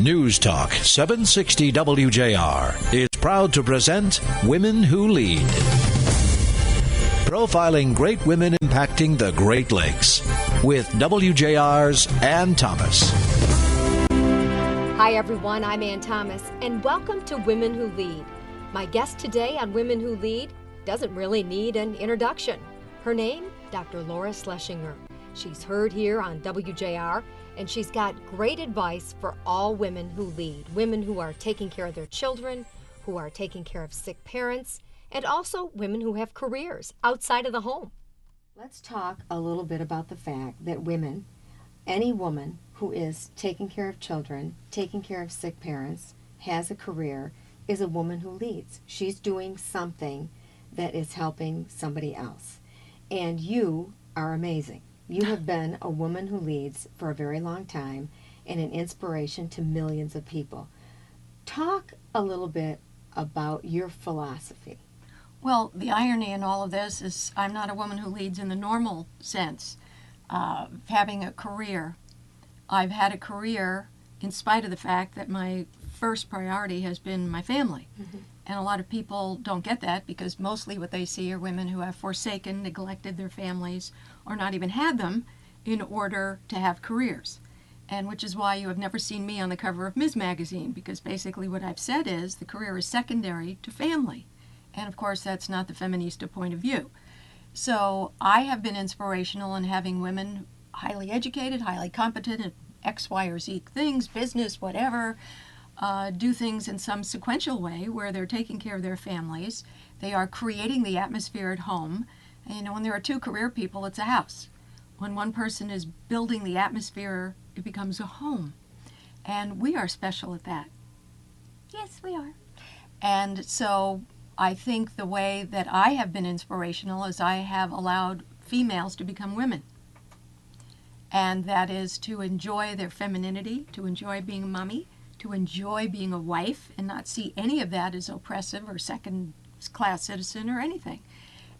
News Talk 760 WJR is proud to present Women Who Lead. Profiling great women impacting the Great Lakes with WJR's Ann Thomas. Hi everyone, I'm Ann Thomas, and welcome to Women Who Lead. My guest today on Women Who Lead doesn't really need an introduction. Her name, Dr. Laura Schlessenger. She's heard here on WJR, and she's got great advice for all women who lead. Women who are taking care of their children, who are taking care of sick parents, and also women who have careers outside of the home. Let's talk a little bit about the fact that women, any woman who is taking care of children, taking care of sick parents, has a career, is a woman who leads. She's doing something that is helping somebody else. And you are amazing. You have been a woman who leads for a very long time and an inspiration to millions of people. Talk a little bit about your philosophy. Well, the irony in all of this is I'm not a woman who leads in the normal sense of having a career. I've had a career in spite of the fact that my first priority has been my family. Mm-hmm. And a lot of people don't get that because mostly what they see are women who have forsaken, neglected their families, or not even had them in order to have careers. And which is why you have never seen me on the cover of Ms. Magazine, because basically what I've said is the career is secondary to family. And of course that's not the feminista point of view. So I have been inspirational in having women highly educated, highly competent at X, Y, or Z things, business, whatever, do things in some sequential way where they're taking care of their families. They are creating the atmosphere at home. And, you know, when there are two career people, it's a house. When one person is building the atmosphere, it becomes a home. And we are special at that. Yes, we are. And so I think the way that I have been inspirational is I have allowed females to become women. And that is to enjoy their femininity, to enjoy being a mommy, to enjoy being a wife and not see any of that as oppressive or second-class citizen or anything.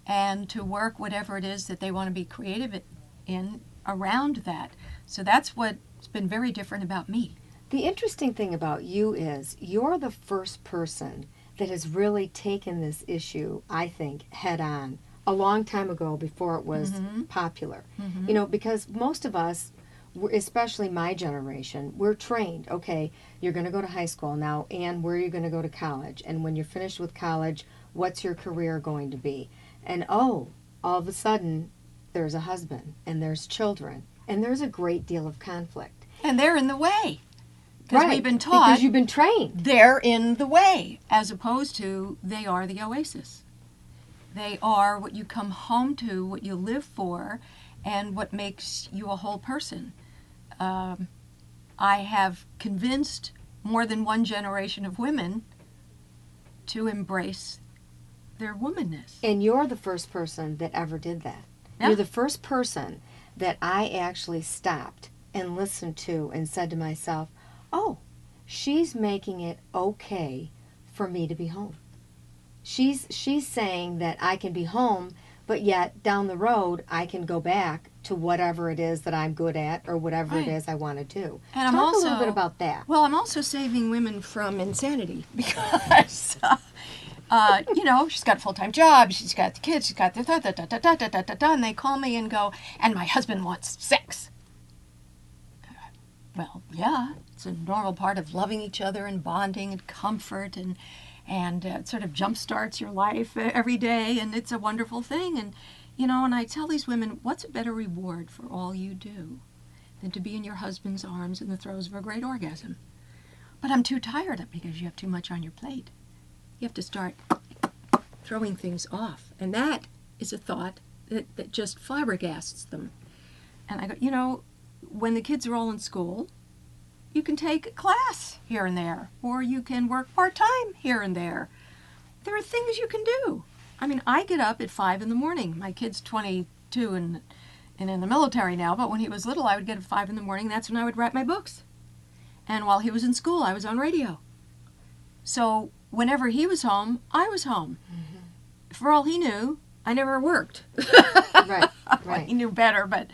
And to work whatever it is that they want to be creative in around that. So that's what's been very different about me. The interesting thing about you is you're the first person that has really taken this issue, I think, head on a long time ago before it was popular. Mm-hmm. You know, because most of us, especially my generation, we're trained. Okay, you're going to go to high school now, and where are you going to go to college? And when you're finished with college, what's your career going to be? And all of a sudden, there's a husband, and there's children, and there's a great deal of conflict. And they're in the way. Because right, we've been taught. Because you've been trained. They're in the way, as opposed to they are the oasis. They are what you come home to, what you live for, and what makes you a whole person. I have convinced more than one generation of women to embrace their womanness. And you're the first person that ever did that. Yeah. You're the first person that I actually stopped and listened to and said to myself, oh, she's making it okay for me to be home. She's saying that I can be home, but yet down the road I can go back to whatever it is that I'm good at or whatever it is I want to do. And Talk a little bit about that. Well, I'm also saving women from insanity because, you know, she's got a full-time job, she's got the kids, she's got the da-da-da-da-da-da-da-da, and they call me and go, and my husband wants sex. Well, yeah, it's a normal part of loving each other and bonding and comfort and it sort of jumpstarts your life every day, and it's a wonderful thing. And, you know, and I tell these women, what's a better reward for all you do than to be in your husband's arms in the throes of a great orgasm? But I'm too tired because you have too much on your plate. You have to start throwing things off. And that is a thought that just flabbergasts them. And I go, you know, when the kids are all in school, you can take a class here and there, or you can work part-time here and there. There are things you can do. I mean, I get up at 5 in the morning. My kid's 22 and in the military now, but when he was little, I would get up at 5 in the morning. That's when I would write my books. And while he was in school, I was on radio. So whenever he was home, I was home. Mm-hmm. For all he knew, I never worked. Right. Well, he knew better, but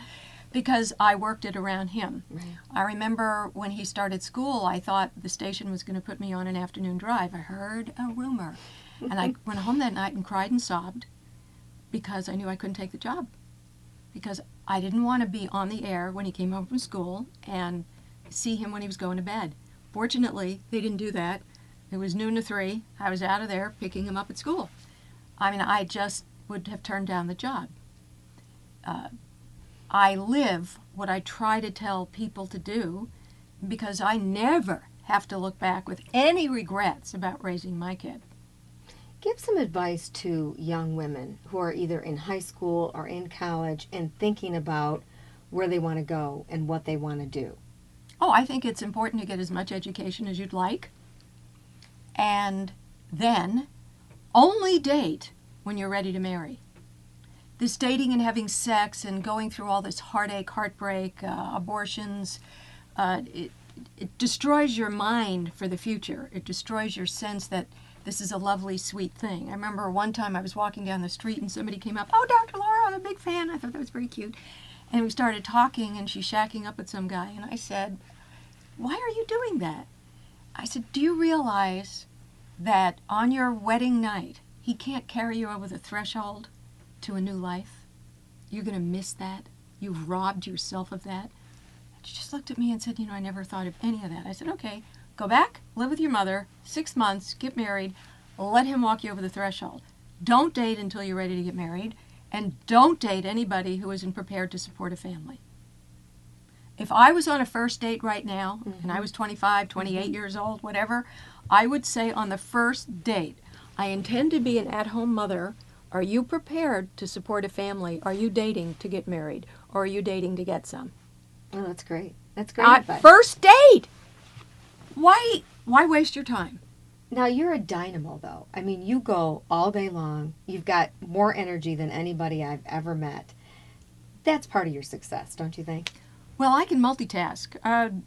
because I worked it around him. Right. I remember when he started school, I thought the station was going to put me on an afternoon drive. I heard a rumor. And I went home that night and cried and sobbed because I knew I couldn't take the job. Because I didn't want to be on the air when he came home from school and see him when he was going to bed. Fortunately, they didn't do that. It was noon to 3. I was out of there picking him up at school. I mean, I just would have turned down the job. I live what I try to tell people to do because I never have to look back with any regrets about raising my kid. Give some advice to young women who are either in high school or in college and thinking about where they want to go and what they want to do. Oh, I think it's important to get as much education as you'd like. And then only date when you're ready to marry. This dating and having sex and going through all this heartache, heartbreak, abortions, it destroys your mind for the future. It destroys your sense that this is a lovely, sweet thing. I remember one time I was walking down the street and somebody came up, "Oh, Dr. Laura, I'm a big fan." I thought that was very cute. And we started talking and she's shacking up with some guy. And I said, "Why are you doing that?" I said, "Do you realize that on your wedding night, he can't carry you over the threshold to a new life? You're going to miss that. You've robbed yourself of that." And she just looked at me and said, "I never thought of any of that." I said, "Okay, go back, live with your mother, 6 months, get married, let him walk you over the threshold. Don't date until you're ready to get married, and don't date anybody who isn't prepared to support a family." If I was on a first date right now, and I was 25, 28 years old, whatever, I would say on the first date, "I intend to be an at-home mother. Are you prepared to support a family? Are you dating to get married? Or are you dating to get some?" Oh, that's great. That's great advice. First date! Why waste your time? Now, you're a dynamo, though. I mean, you go all day long. You've got more energy than anybody I've ever met. That's part of your success, don't you think? Well, I can multitask.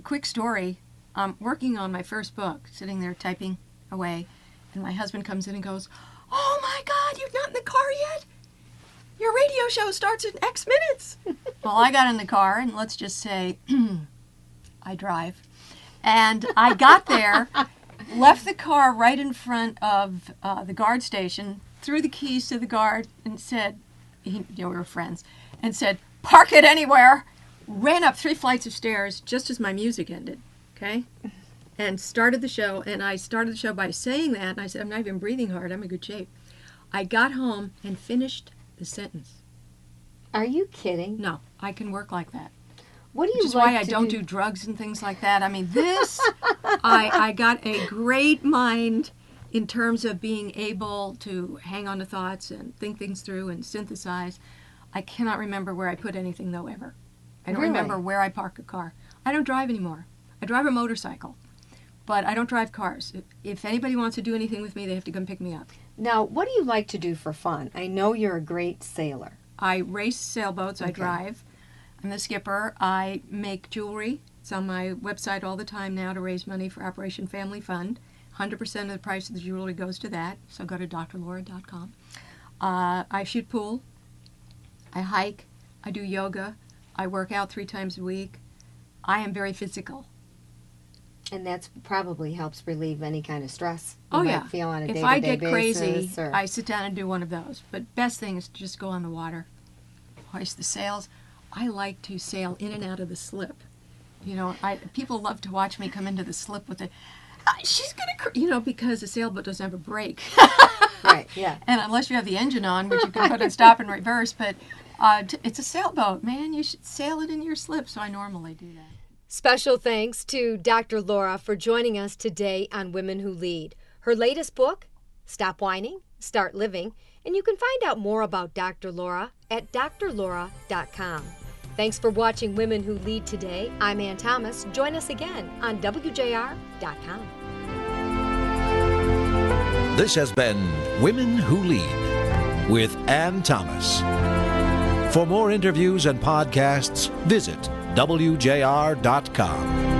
Quick story. I'm working on my first book, sitting there typing away, and my husband comes in and goes, "Oh my God, you're not in the car yet? Your radio show starts in X minutes." Well, I got in the car, and let's just say I drive. And I got there, left the car right in front of the guard station, threw the keys to the guard, and said, we were friends, and said, "Park it anywhere." Ran up 3 flights of stairs just as my music ended, okay? And started the show, and I started the show by saying that, and I said, "I'm not even breathing hard, I'm in good shape." I got home and finished the sentence. Are you kidding? No, I can work like that. What do you Which is like why I to don't do drugs and things like that. I mean, this, I got a great mind in terms of being able to hang on to thoughts and think things through and synthesize. I cannot remember where I put anything, though, ever. I don't remember where I park a car. I don't drive anymore. I drive a motorcycle, but I don't drive cars. If anybody wants to do anything with me, they have to come pick me up. Now, what do you like to do for fun? I know you're a great sailor. I race sailboats. I drive. I'm the skipper. I make jewelry. It's on my website all the time now to raise money for Operation Family Fund. 100% of the price of the jewelry goes to that, so go to drlaura.com. I shoot pool. I hike. I do yoga. I work out 3 times a week. I am very physical. And that's probably helps relieve any kind of stress Oh, you yeah. might feel on a If day-to-day I get basis. crazy, Or... I sit down and do one of those. But best thing is to just go on the water. Hoist the sails. I like to sail in and out of the slip. People love to watch me come into the slip with it. She's going to, because the sailboat doesn't have a brake. Right, yeah. And unless you have the engine on, which you can put in stop and reverse, but it's a sailboat, man. You should sail it in your slip, so I normally do that. Special thanks to Dr. Laura for joining us today on Women Who Lead. Her latest book, Stop Whining, Start Living, and you can find out more about Dr. Laura at drlaura.com. Thanks for watching Women Who Lead today. I'm Ann Thomas. Join us again on WJR.com. This has been Women Who Lead with Ann Thomas. For more interviews and podcasts, visit WJR.com.